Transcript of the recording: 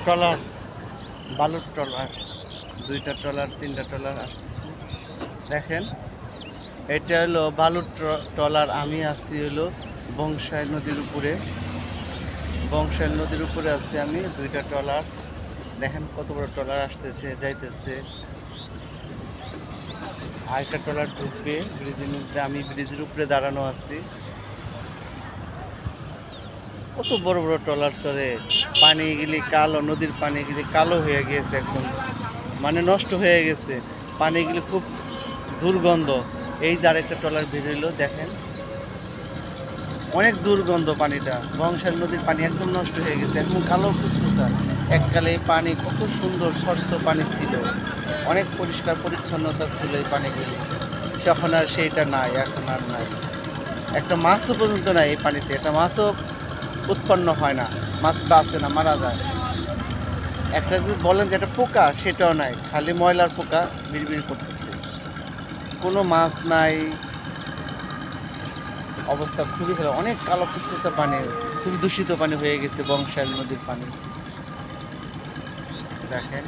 Trawler, বালুর trawler, 2টা trawler 3টা ট্রলার আসতেছে। দেখেন এটা হলো বালুর ট্রলার। আমি আছি হলো বংশাই নদীর উপরে, বংশাই নদীর উপরে আছি আমি। 2টা ট্রলার দেখেন কত বড় ট্রলার আসতেছে যাইতেছে। আরেকটা ট্রলার ঢুকবে ব্রিজের মধ্যে। আমি ব্রিজের উপরে দাঁড়ানো আছি। কত বড় বড় ট্রলার চলে। পানিগুলি কালো, নদীর পানিগুলি কালো হয়ে গেছে একদম, মানে নষ্ট হয়ে গেছে। পানিগুলি খুব দুর্গন্ধ। এই যে আরেকটা ট্রলার বেরোইলো দেখেন, অনেক দুর্গন্ধ পানিটা। বংশাল নদীর পানি একদম নষ্ট হয়ে গেছে, একদম কালো ফুসফুসা। এককালে এই পানি কত সুন্দর স্বচ্ছ পানি ছিল, অনেক পরিষ্কার পরিচ্ছন্নতা ছিল এই পানিগুলি। তখন আর সেইটা নাই, এখন আর নাই। একটা মাছও পর্যন্ত নাই এই পানিতে, একটা মাছও উৎপন্ন হয় না, মাছ বাঁচে না, মারা যায়। একটা যদি বলেন যে একটা পোকা, সেটাও নাই, খালি ময়লার পোকা বিড়বিড় করতেছে, কোনো মাছ নাই। অবস্থা খুবই খারাপ, অনেক কালো ফুসফুসা পানি, খুব দূষিত পানি হয়ে গেছে বংশাল নদীর পানি। দেখেন